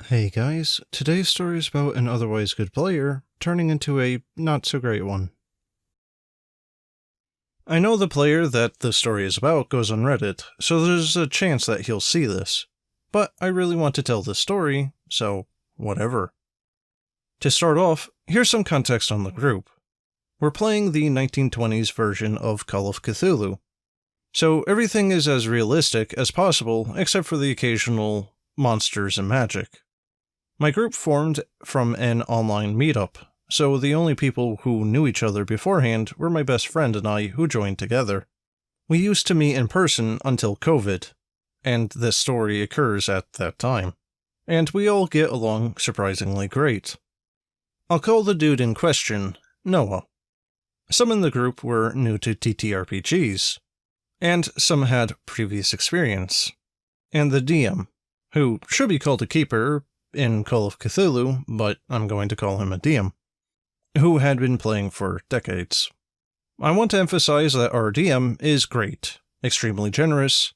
Hey guys, today's story is about an otherwise good player turning into a not-so-great one. I know the player that the story is about goes on Reddit, so there's a chance that he'll see this. But I really want to tell this story, so whatever. To start off, here's some context on the group. We're playing the 1920s version of Call of Cthulhu, so everything is as realistic as possible except for the occasional monsters and magic. My group formed from an online meetup, so the only people who knew each other beforehand were my best friend and I who joined together. We used to meet in person until COVID, and this story occurs at that time, and we all get along surprisingly great. I'll call the dude in question Noah. Some in the group were new to TTRPGs, and some had previous experience. And the DM, who should be called a keeper in Call of Cthulhu, but I'm going to call him a DM, who had been playing for decades. I want to emphasize that our DM is great, extremely generous,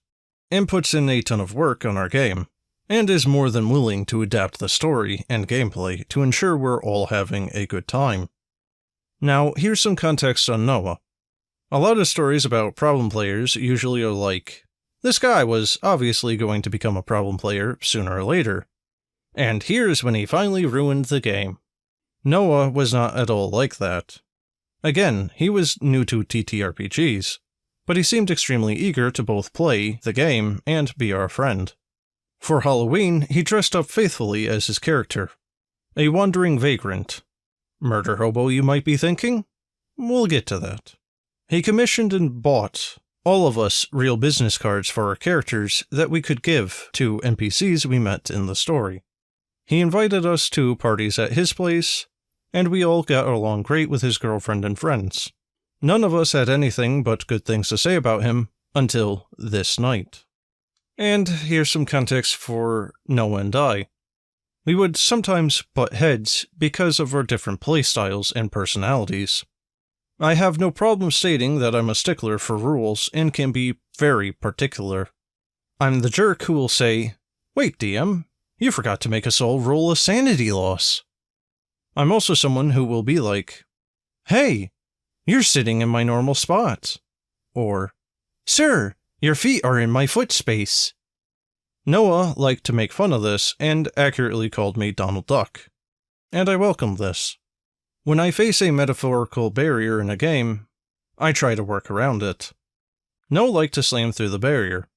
and puts in a ton of work on our game, and is more than willing to adapt the story and gameplay to ensure we're all having a good time. Now, here's some context on Noah. A lot of stories about problem players usually are like, this guy was obviously going to become a problem player sooner or later, and here's when he finally ruined the game. Noah was not at all like that. Again, he was new to TTRPGs, but he seemed extremely eager to both play the game and be our friend. For Halloween, he dressed up faithfully as his character. A wandering vagrant. Murderhobo, you might be thinking? We'll get to that. He commissioned and bought all of us real business cards for our characters that we could give to NPCs we met in the story. He invited us to parties at his place, and we all got along great with his girlfriend and friends. None of us had anything but good things to say about him until this night. And here's some context for Noah and I. We would sometimes butt heads because of our different playstyles and personalities. I have no problem stating that I'm a stickler for rules and can be very particular. I'm the jerk who will say, "Wait, DM, you forgot to make us all roll a sanity loss." I'm also someone who will be like, "Hey, you're sitting in my normal spot." Or, "Sir, your feet are in my foot space." Noah liked to make fun of this and accurately called me Donald Duck. And I welcomed this. When I face a metaphorical barrier in a game, I try to work around it. Noah liked to slam through the barrier.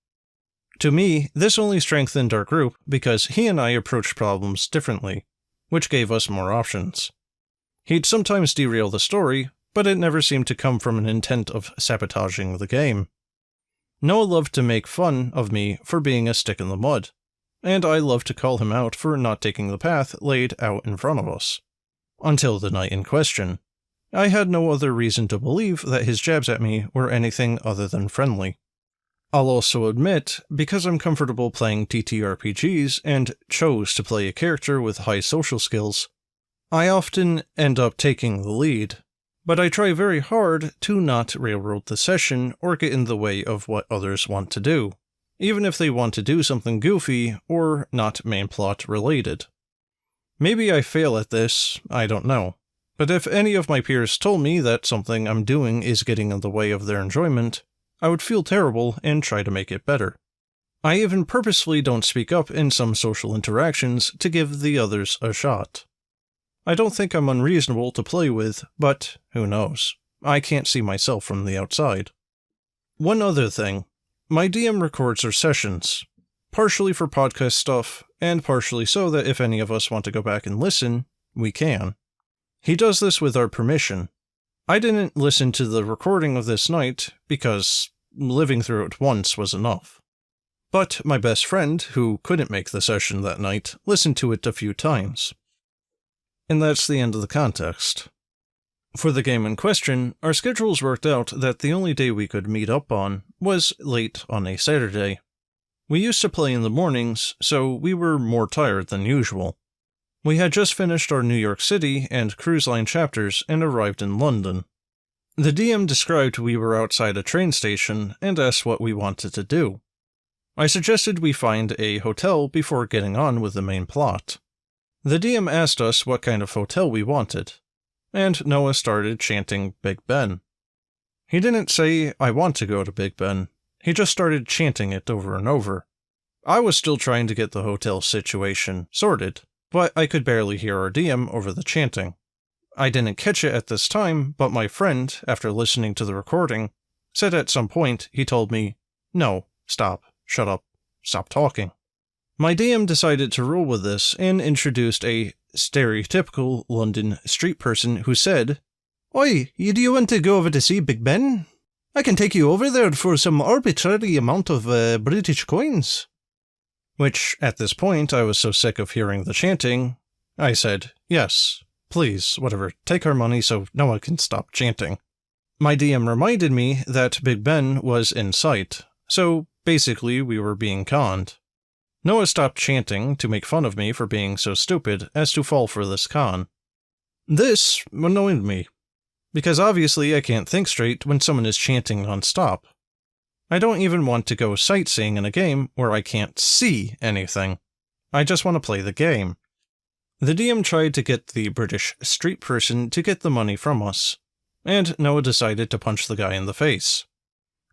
To me, this only strengthened our group because he and I approached problems differently, which gave us more options. He'd sometimes derail the story, but it never seemed to come from an intent of sabotaging the game. Noah loved to make fun of me for being a stick in the mud, and I loved to call him out for not taking the path laid out in front of us. Until the night in question. I had no other reason to believe that his jabs at me were anything other than friendly. I'll also admit, because I'm comfortable playing TTRPGs and chose to play a character with high social skills, I often end up taking the lead, but I try very hard to not railroad the session or get in the way of what others want to do, even if they want to do something goofy or not main plot related. Maybe I fail at this, I don't know, but if any of my peers told me that something I'm doing is getting in the way of their enjoyment, I would feel terrible and try to make it better. I even purposefully don't speak up in some social interactions to give the others a shot. I don't think I'm unreasonable to play with, but who knows? I can't see myself from the outside. One other thing, my DM records our sessions, partially for podcast stuff, and partially so that if any of us want to go back and listen, we can. He does this with our permission. I didn't listen to the recording of this night because living through it once was enough. But my best friend, who couldn't make the session that night, listened to it a few times. And that's the end of the context. For the game in question, our schedules worked out that the only day we could meet up on was late on a Saturday. We used to play in the mornings, so we were more tired than usual. We had just finished our New York City and Cruise Line chapters and arrived in London. The DM described we were outside a train station and asked what we wanted to do. I suggested we find a hotel before getting on with the main plot. The DM asked us what kind of hotel we wanted, and Noah started chanting Big Ben. He didn't say, "I want to go to Big Ben." He just started chanting it over and over. I was still trying to get the hotel situation sorted, but I could barely hear our DM over the chanting. I didn't catch it at this time, but my friend, after listening to the recording, said at some point he told me, "No, stop, shut up, stop talking." My DM decided to roll with this and introduced a stereotypical London street person who said, "Oi, do you want to go over to see Big Ben? I can take you over there for some arbitrary amount of British coins." Which, at this point, I was so sick of hearing the chanting, I said, "Yes, please, whatever, take our money so Noah can stop chanting." My DM reminded me that Big Ben was in sight, so basically we were being conned. Noah stopped chanting to make fun of me for being so stupid as to fall for this con. This annoyed me, because obviously I can't think straight when someone is chanting non-stop. I don't even want to go sightseeing in a game where I can't see anything. I just want to play the game. The DM tried to get the British street person to get the money from us, and Noah decided to punch the guy in the face.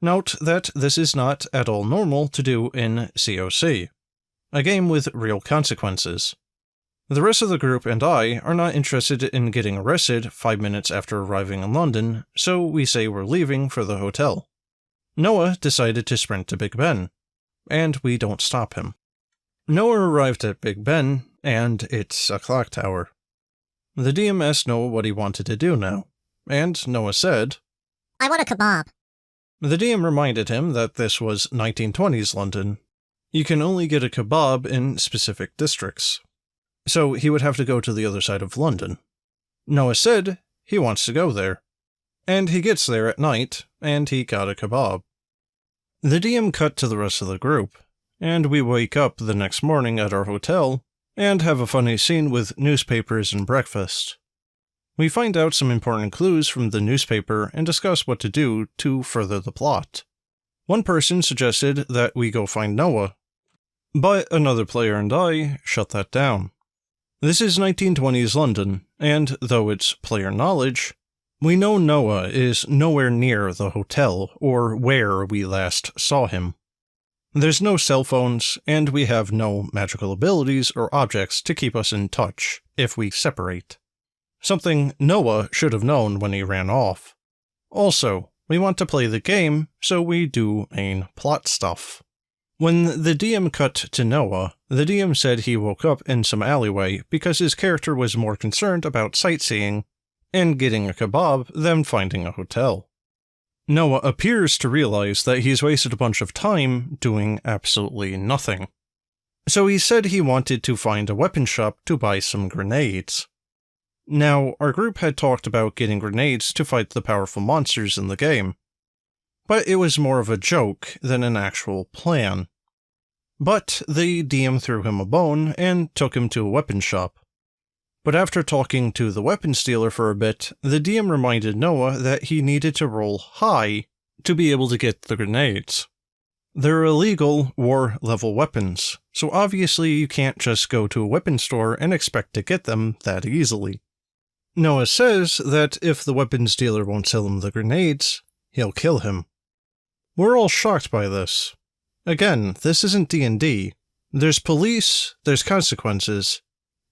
Note that this is not at all normal to do in COC, a game with real consequences. The rest of the group and I are not interested in getting arrested 5 minutes after arriving in London, so we say we're leaving for the hotel. Noah decided to sprint to Big Ben, and we don't stop him. Noah arrived at Big Ben, and it's a clock tower. The DM asked Noah what he wanted to do now, and Noah said, "I want a kebab." The DM reminded him that this was 1920s London. You can only get a kebab in specific districts, so he would have to go to the other side of London. Noah said he wants to go there, and he gets there at night, and he got a kebab. The DM cut to the rest of the group, and we wake up the next morning at our hotel and have a funny scene with newspapers and breakfast. We find out some important clues from the newspaper and discuss what to do to further the plot. One person suggested that we go find Noah, but another player and I shut that down. This is 1920s London, and though it's player knowledge, we know Noah is nowhere near the hotel or where we last saw him. There's no cell phones, and we have no magical abilities or objects to keep us in touch if we separate. Something Noah should have known when he ran off. Also, we want to play the game, so we do main plot stuff. When the DM cut to Noah, the DM said he woke up in some alleyway because his character was more concerned about sightseeing and getting a kebab than finding a hotel. Noah appears to realize that he's wasted a bunch of time doing absolutely nothing. So he said he wanted to find a weapon shop to buy some grenades. Now, our group had talked about getting grenades to fight the powerful monsters in the game, but it was more of a joke than an actual plan. But the DM threw him a bone and took him to a weapon shop. But after talking to the weapons dealer for a bit, the DM reminded Noah that he needed to roll high to be able to get the grenades. They're illegal war-level weapons, so obviously you can't just go to a weapons store and expect to get them that easily. Noah says that if the weapons dealer won't sell him the grenades, he'll kill him. We're all shocked by this. Again, this isn't D&D. There's police, there's consequences.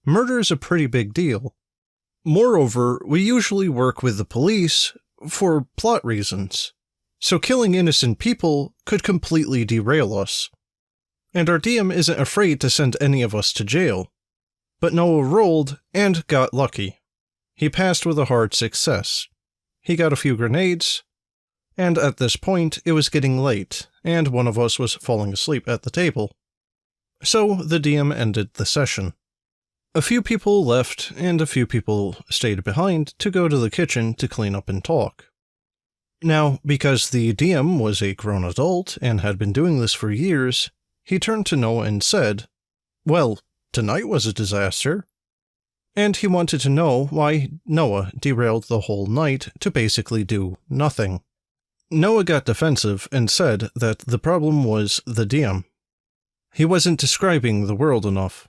Murder is a pretty big deal. Moreover, we usually work with the police for plot reasons, so killing innocent people could completely derail us. And our DM isn't afraid to send any of us to jail. But Noah rolled and got lucky. He passed with a hard success. He got a few grenades, and at this point it was getting late, and one of us was falling asleep at the table. So the DM ended the session. A few people left, and a few people stayed behind to go to the kitchen to clean up and talk. Now, because the DM was a grown adult and had been doing this for years, he turned to Noah and said, "Well, tonight was a disaster." And he wanted to know why Noah derailed the whole night to basically do nothing. Noah got defensive and said that the problem was the DM. He wasn't describing the world enough.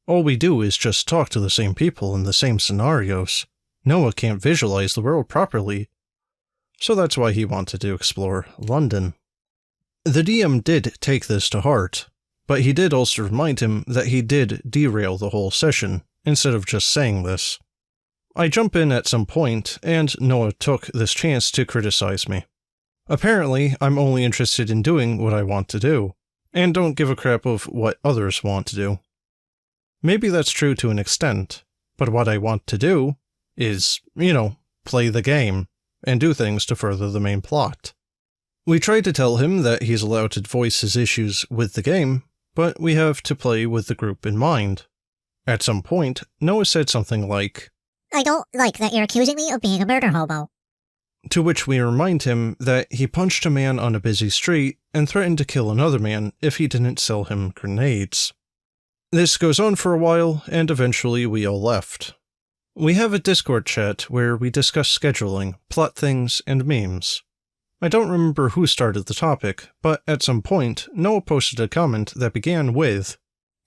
All we do is just talk to the same people in the same scenarios. Noah can't visualize the world properly. So that's why he wanted to explore London. The DM did take this to heart, but he did also remind him that he did derail the whole session, instead of just saying this. I jump in at some point, and Noah took this chance to criticize me. Apparently, I'm only interested in doing what I want to do, and don't give a crap of what others want to do. Maybe that's true to an extent, but what I want to do is, play the game, and do things to further the main plot. We tried to tell him that he's allowed to voice his issues with the game, but we have to play with the group in mind. At some point, Noah said something like, "I don't like that you're accusing me of being a murder hobo." To which we remind him that he punched a man on a busy street and threatened to kill another man if he didn't sell him grenades. This goes on for a while, and eventually we all left. We have a Discord chat where we discuss scheduling, plot things, and memes. I don't remember who started the topic, but at some point, Noah posted a comment that began with,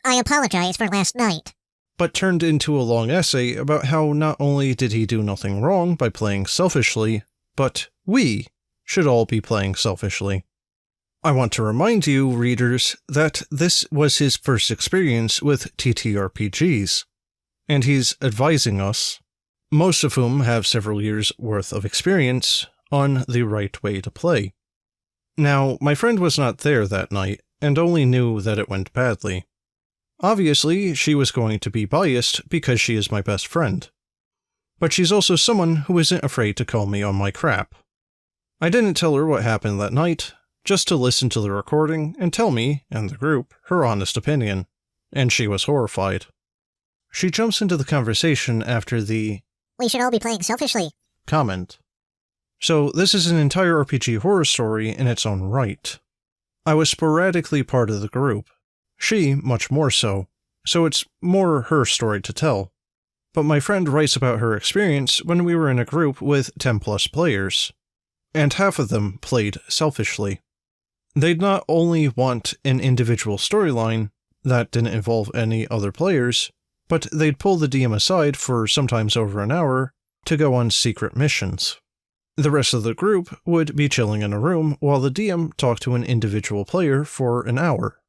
"I apologize for last night," but turned into a long essay about how not only did he do nothing wrong by playing selfishly, but we should all be playing selfishly. I want to remind you, readers, that this was his first experience with TTRPGs, and he's advising us, most of whom have several years' worth of experience, on the right way to play. Now, my friend was not there that night, and only knew that it went badly. Obviously, she was going to be biased because she is my best friend. But she's also someone who isn't afraid to call me on my crap. I didn't tell her what happened that night, just to listen to the recording and tell me, and the group, her honest opinion, and she was horrified. She jumps into the conversation after the "We should all be playing selfishly" comment. So this is an entire RPG horror story in its own right. I was sporadically part of the group, she much more so it's more her story to tell. But my friend writes about her experience when we were in a group with 10 plus players, and half of them played selfishly. They'd not only want an individual storyline that didn't involve any other players, but they'd pull the DM aside for sometimes over an hour to go on secret missions. The rest of the group would be chilling in a room while the DM talked to an individual player for an hour.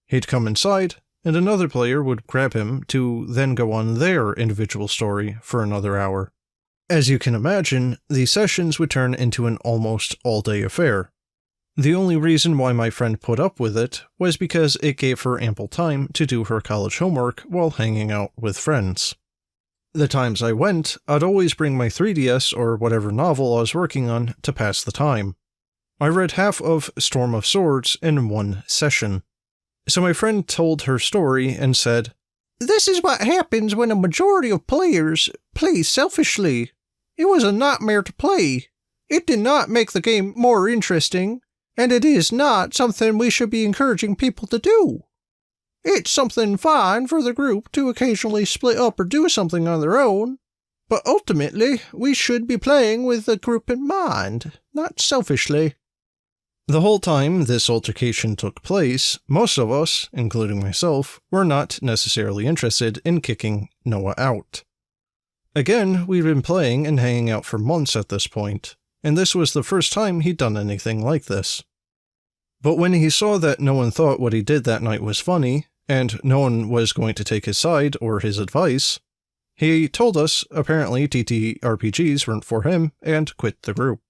He'd come inside, and another player would grab him to then go on their individual story for another hour. As you can imagine, the sessions would turn into an almost all-day affair. The only reason why my friend put up with it was because it gave her ample time to do her college homework while hanging out with friends. The times I went, I'd always bring my 3DS or whatever novel I was working on to pass the time. I read half of Storm of Swords in one session. So my friend told her story and said, "This is what happens when a majority of players play selfishly. It was a nightmare to play. It did not make the game more interesting, and it is not something we should be encouraging people to do. It's something fine for the group to occasionally split up or do something on their own, but ultimately we should be playing with the group in mind, not selfishly." The whole time this altercation took place, most of us, including myself, were not necessarily interested in kicking Noah out. Again, we'd been playing and hanging out for months at this point, and this was the first time he'd done anything like this. But when he saw that no one thought what he did that night was funny, and no one was going to take his side or his advice, he told us apparently TTRPGs weren't for him and quit the group.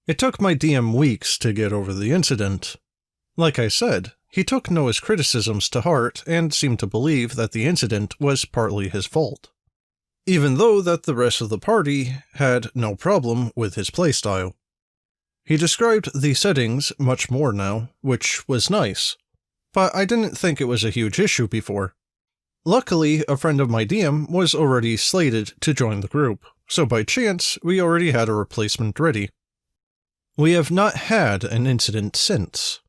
It took my DM weeks to get over the incident. Like I said, he took Noah's criticisms to heart and seemed to believe that the incident was partly his fault, even though that the rest of the party had no problem with his playstyle. He described the settings much more now, which was nice, but I didn't think it was a huge issue before. Luckily, a friend of my DM was already slated to join the group, so by chance, we already had a replacement ready. We have not had an incident since.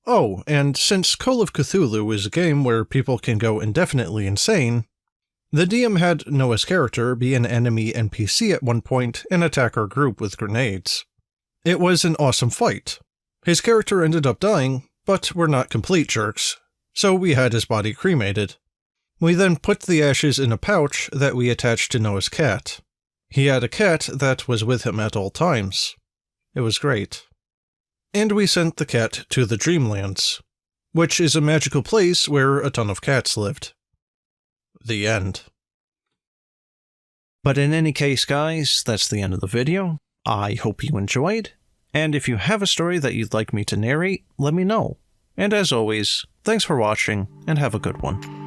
Oh, and since Call of Cthulhu is a game where people can go indefinitely insane, the DM had Noah's character be an enemy NPC at one point and attack our group with grenades. It was an awesome fight. His character ended up dying, but we're not complete jerks, so we had his body cremated. We then put the ashes in a pouch that we attached to Noah's cat. He had a cat that was with him at all times. It was great. And we sent the cat to the Dreamlands, which is a magical place where a ton of cats lived. The end. But in any case, guys, that's the end of the video. I hope you enjoyed, and if you have a story that you'd like me to narrate, let me know. And as always, thanks for watching, and have a good one.